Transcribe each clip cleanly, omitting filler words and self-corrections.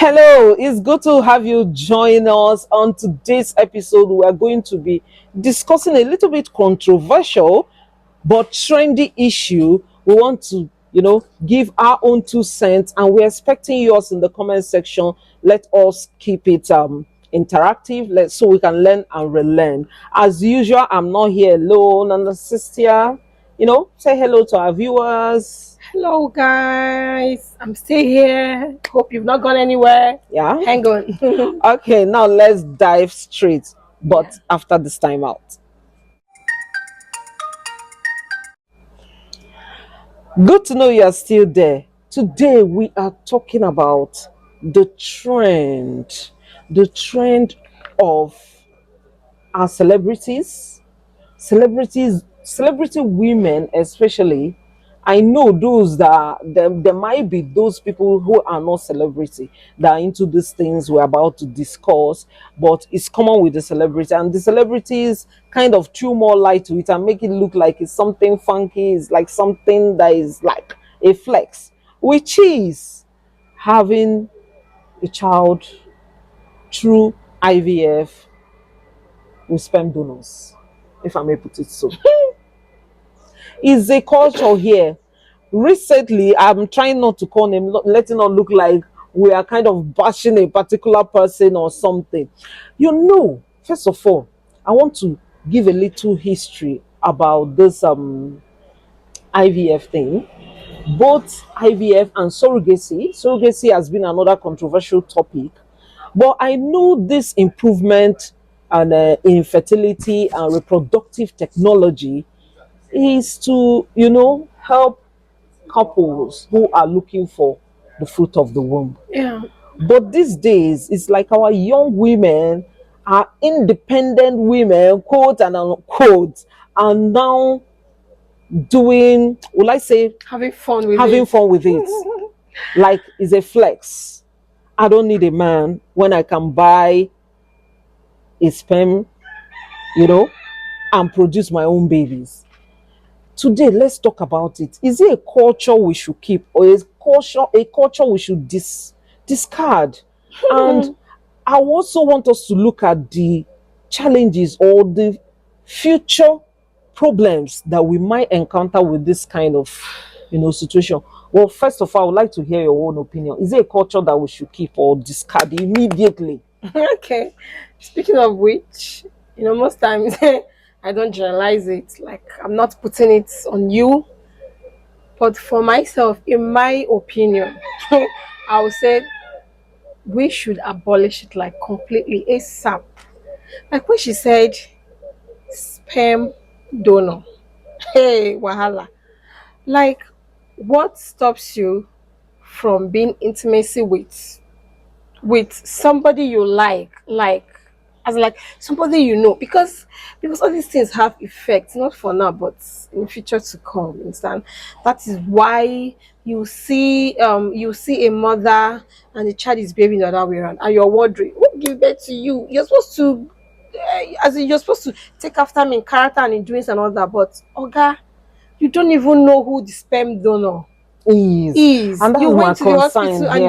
Hello, it's good to have you join us on today's episode. We are going to be discussing a little bit controversial but trendy issue. We want to, give our own 2 cents, and we're expecting yours in the comment section. Let us keep it interactive, so we can learn and relearn. As usual, I'm not here alone, and the sister, say hello to our viewers. Hello, guys. I'm still here. Hope you've not gone anywhere. Yeah. Hang on. Okay, now let's dive straight, but after this time out. Good to know you are still there. Today we are talking about the trend of our celebrity women especially. I know those that there might be those people who are not celebrity that are into these things we're about to discuss, but it's common with the celebrity, and the celebrities kind of threw more light to it and make it look like it's something funky, it's like something that is like a flex, which is having a child through IVF with sperm donors, if I may put it so. Is a culture here. Recently, I'm trying not to call him, letting not look like we are kind of bashing a particular person or something. First of all, I want to give a little history about this IVF thing. Both IVF and surrogacy. Surrogacy has been another controversial topic, but I know this improvement and in fertility and reproductive technology is to, help couples who are looking for the fruit of the womb. Yeah. But these days, it's like our young women are independent women, quote and unquote, are now doing, will I say, Having fun with having it. fun with it. Like it's a flex. I don't need a man when I can buy a sperm, and produce my own babies. Today, let's talk about it. Is it a culture we should keep, or a culture we should discard? And I also want us to look at the challenges or the future problems that we might encounter with this kind of situation. Well, first of all, I would like to hear your own opinion. Is it a culture that we should keep or discard immediately? Okay. Speaking of which, most times I don't generalize it. Like, I'm not putting it on you. But for myself, in my opinion, I would say we should abolish it like completely ASAP. Like when she said sperm donor. Hey, wahala. Like, what stops you from being intimacy with somebody you like as like somebody because all these things have effects, not for now but in future to come, understand? That is why you see a mother and the child is behaving the other way around and you're wondering who gave birth to you. You're supposed to as in you're supposed to take after me in character and in doings and all that, but Oga, you don't even know who the sperm donor is. And that's You my went to the concern hospital and you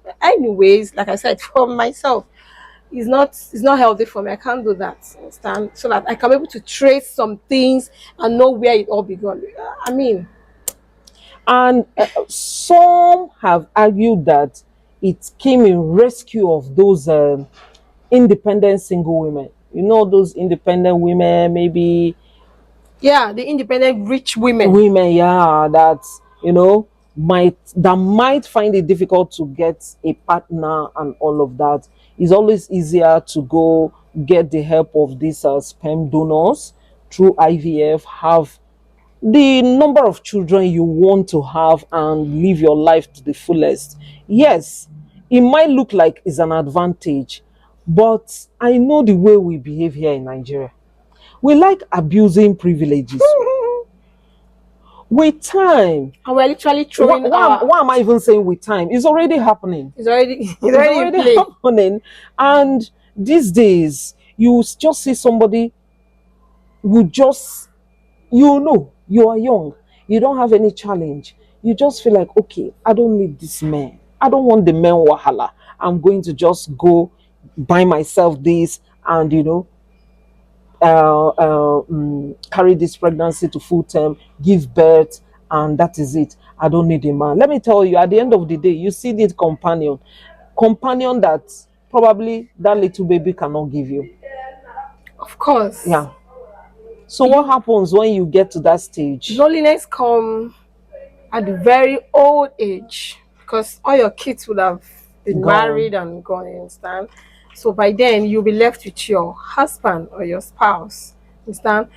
here. anyways, like I said, for myself, it's not healthy for me. I can't do that, understand? So that I can be able to trace some things and know where it all began. I mean, And some have argued that it came in rescue of those independent single women. Those independent women, maybe yeah, the independent rich women. women, yeah, that might find it difficult to get a partner and all of that. It's always easier to go get the help of these sperm donors through IVF, have the number of children you want to have and live your life to the fullest. Yes, it might look like it's an advantage, but I know the way we behave here in Nigeria. We like abusing privileges. With time, And we're literally why, throwing why, am- why am I even saying with time? It's already happening. it's It's already in already play. happening. And these days, you just see somebody who just, you are young, you don't have any challenge. You just feel like, okay, I don't need this man. I don't want the men wahala. I'm going to just go buy myself this and carry this pregnancy to full term, give birth, and that is it. I don't need a man. Let me tell you, at the end of the day, you see this companion that probably that little baby cannot give you. Of course. Yeah. So what happens when you get to that stage? Loneliness come at a very old age because all your kids would have been Gone. married and gone, you understand? So by then you'll be left with your husband or your spouse, understand?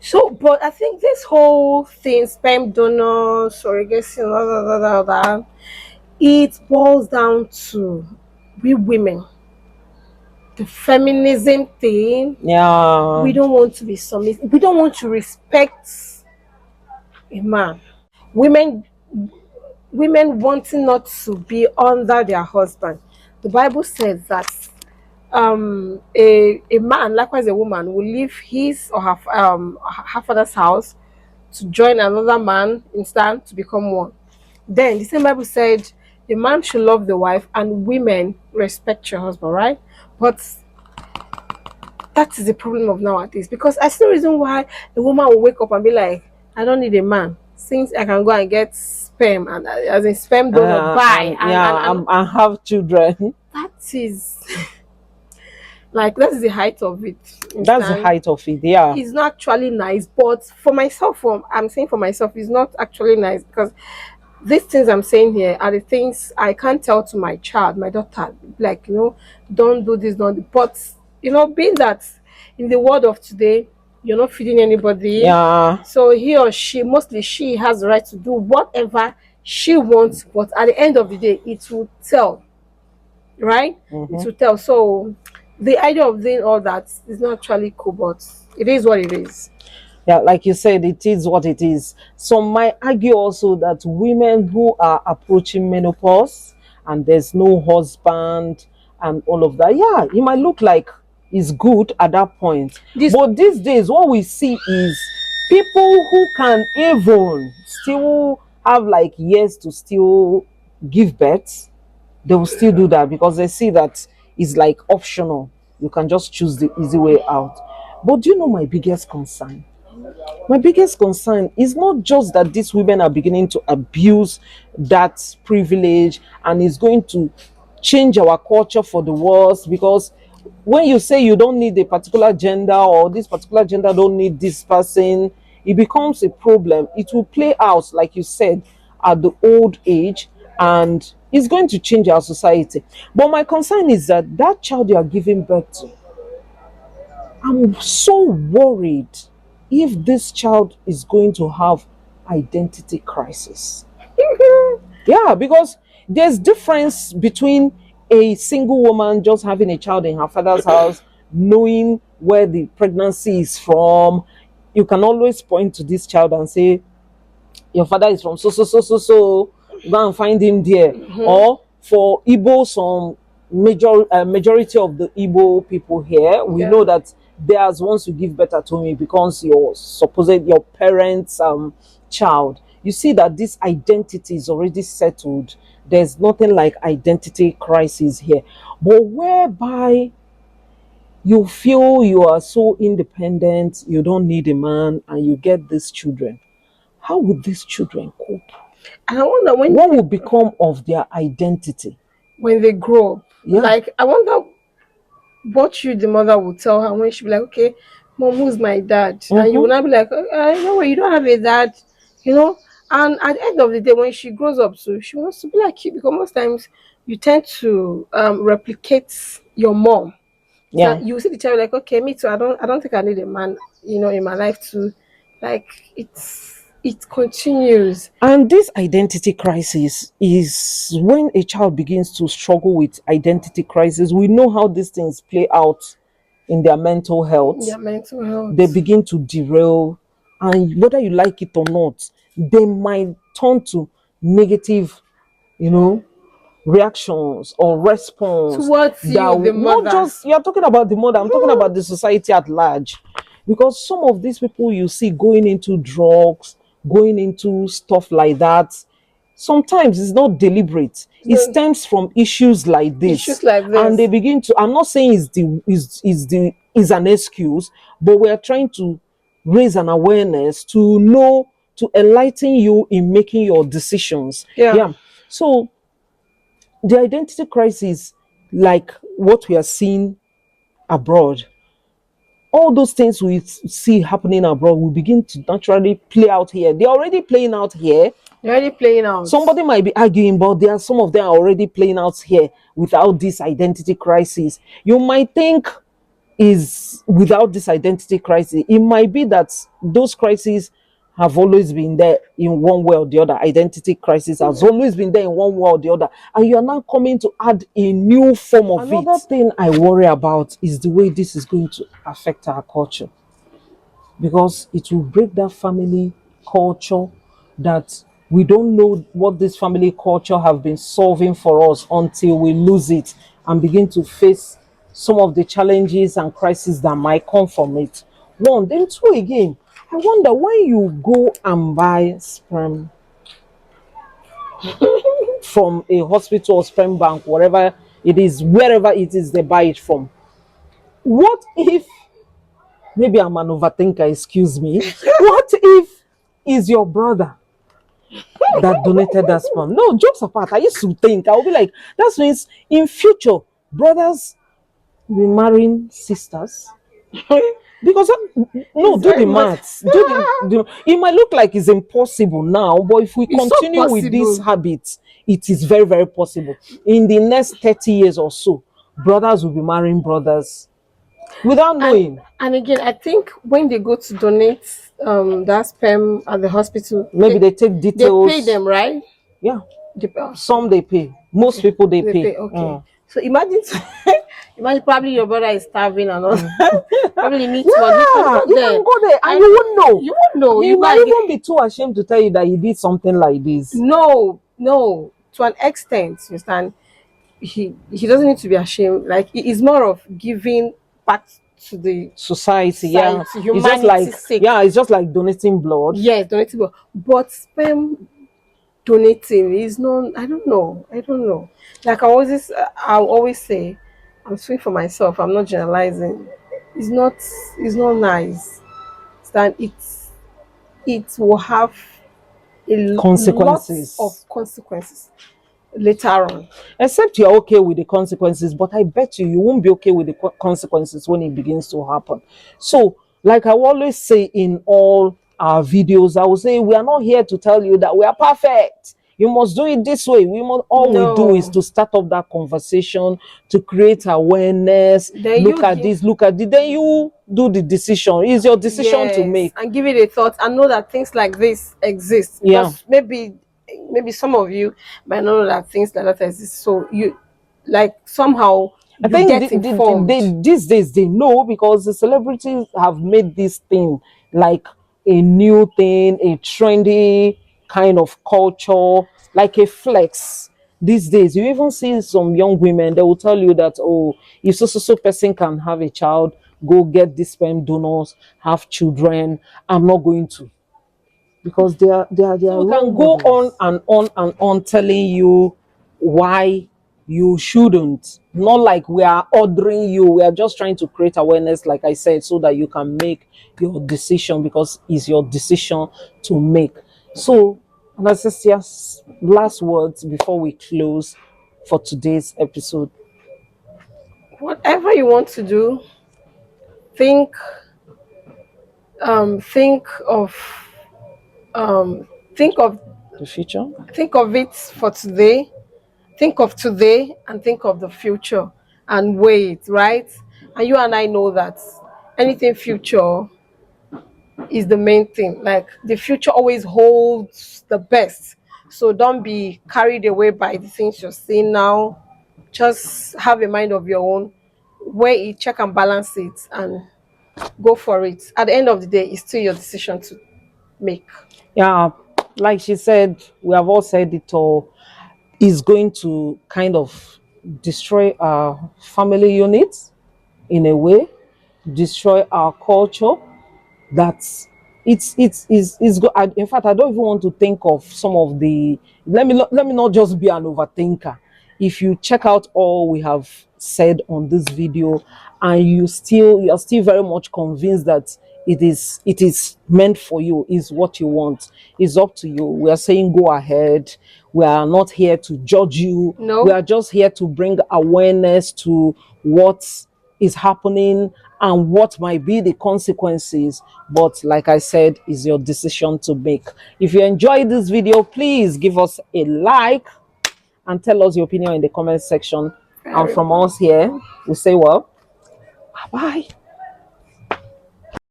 So, but I think this whole thing, sperm donor, surrogacy, blah, blah, blah, blah, blah, it boils down to we women. The feminism thing, Yeah. we don't want to be submissive. We don't want to respect a man. Women women wanting not to be under their husband. The Bible says that a man, likewise a woman, will leave his or her father's house to join another man instead to become one. Then the same Bible said the man should love the wife and women respect your husband, right? But that is the problem of nowadays because I see no reason why a woman will wake up and be like, I don't need a man since I can go and get sperm and as in sperm donor buy and have children. that is like that is the height of it. That's the height of it. Yeah. It's not actually nice, but for myself, I'm saying for myself, it's not actually nice because these things I'm saying here are the things I can't tell to my child, my daughter, like, don't do this, don't do. But, being that in the world of today, you're not feeding anybody. Yeah. So he or she, mostly she has the right to do whatever she wants, but at the end of the day, it will tell, right? Mm-hmm. It will tell. So the idea of doing all that is not actually cool, but it is what it is. Yeah, like you said, it is what it is. Some might argue also that women who are approaching menopause and there's no husband and all of that, yeah, it might look like it's good at that point. But these days, what we see is people who can even still have like years to still give birth, they will still do that because they see that it's like optional. You can just choose the easy way out. But do you know my biggest concern? My biggest concern is not just that these women are beginning to abuse that privilege and it's going to change our culture for the worse, because when you say you don't need a particular gender or this particular gender don't need this person, it becomes a problem. It will play out, like you said, at the old age, and it's going to change our society. But my concern is that that child you are giving birth to, I'm so worried if this child is going to have identity crisis. Yeah, because there's difference between a single woman just having a child in her father's house, knowing where the pregnancy is from. You can always point to this child and say, your father is from so, go and find him there. Or for Igbo, some majority of the Igbo people here, we know that there's once you give birth to him, it becomes your parents' child. You see that this identity is already settled. There's nothing like identity crisis here. But whereby you feel you are so independent, you don't need a man, and you get these children, how would these children cope? And I wonder what will become of their identity when they grow up. Yeah. Like, I wonder what the mother will tell her when she be like, okay, mom, who's my dad? And you will not be like, no way, you don't have a dad, And at the end of the day, when she grows up, so she wants to be like you, because most times you tend to replicate your mom. Yeah. So you see the child like, okay, me too. I don't think I need a man, in my life too. Like it continues. And this identity crisis is when a child begins to struggle with identity crisis. We know how these things play out in their mental health. Their mental health. They begin to derail, and whether you like it or not, they might turn to negative, reactions or response towards you, the mother. Not just you're talking about the mother, I'm talking about the society at large. Because some of these people you see going into drugs, going into stuff like that, sometimes it's not deliberate. It No. stems from issues like this, Issues like and they this. begin to. I'm not saying is an excuse, but we are trying to raise an awareness to know, to enlighten you in making your decisions. Yeah. Yeah. So the identity crisis, like what we are seeing abroad, all those things we see happening abroad will begin to naturally play out here. They're already playing out here. They're already playing out. Somebody might be arguing, but there are some of them are already playing out here without this identity crisis. You might think is without this identity crisis. It might be that those crises have always been there in one way or the other. Identity crisis has always been there in one way or the other, and you are now coming to add a new form of it. Another thing I worry about is the way this is going to affect our culture, because it will break that family culture that we don't know what this family culture have been solving for us until we lose it and begin to face some of the challenges and crises that might come from it. One, then two again, I wonder when you go and buy sperm from a hospital or sperm bank, wherever it is, wherever it is they buy it from, what if, maybe I'm an overthinker, excuse me. What if is your brother that donated that sperm? No, jokes apart, I used to think, I'll be like, that means in future, brothers will be marrying sisters. Because no, It's do very the much- maths. It might look like it's impossible now, but if we It's so continue with this possible. habit, it is very, very possible. In the next 30 years or so, brothers will be marrying brothers without knowing. And again, I think when they go to donate that sperm at the hospital, Maybe they take they details. pay them, right? Yeah, They, some they pay. Most people they they pay. pay. Okay. So imagine, imagine probably your brother is starving and all. Probably needs money. Yeah, you can go there and you won't know. You won't know. He You might might even be too ashamed to tell you that he did something like this. no, no. To an extent, you understand. He doesn't need to be ashamed. Like it is more of giving back to the Society, yeah. Society, It's just like humanity's sake. yeah, it's just like donating blood. yes, donating, but sperm donating is not. I don't know. I don't know. Like I'll always say, I'm speaking for myself. I'm not generalizing. It's not. It's not nice. That it will have Consequences. lot of consequences later on. Except you're okay with the consequences, but I bet you won't be okay with the consequences when it begins to happen. So, like I always say in all our videos, I will say we are not here to tell you that we are perfect. You must do it this way. All we do No. is to start up that conversation, to create awareness. Then look you at give- this, look at this. Then you do the decision. It's your decision to Yes, make. and give it a thought and know that things like this exist. Yeah. Because maybe some of you might not know that things like that exist. So you like somehow I you think get informed. these days they know because the celebrities have made this thing like a new thing, a trendy kind of culture, like a flex. These days, you even see some young women, they will tell you that, oh, if so person can have a child, go get these sperm donors, have children. I'm not going to. Because they are can go on and on and on telling you why you shouldn't. Not like we are ordering you, we are just trying to create awareness, like I said, so that you can make your decision because it's your decision to make. So, Anastasia's last words before we close for today's episode. Whatever you want to do, think think of think of The future? think of it for today, think of today and think of the future and wait, right? And you and I know that anything future is the main thing. Like the future always holds the best. So don't be carried away by the things you're seeing now. Just have a mind of your own, weigh it, check and balance it, and go for it. At the end of the day, it's still your decision to make. Yeah, like she said, we have all said it all, is going to kind of destroy our family units in a way, destroy our culture. That it's good. In fact, I don't even want to think of some of the. Let me not just be an overthinker. If you check out all we have said on this video, and you are still very much convinced that it is meant for you, is what you want, is up to you. We are saying go ahead. We are not here to judge you. We No. are just here to bring awareness to what is happening and what might be the consequences. But like I said, is your decision to make. If you enjoyed this video, please give us a like and tell us your opinion in the comment section. And Very from good. us here, we say, well, bye bye.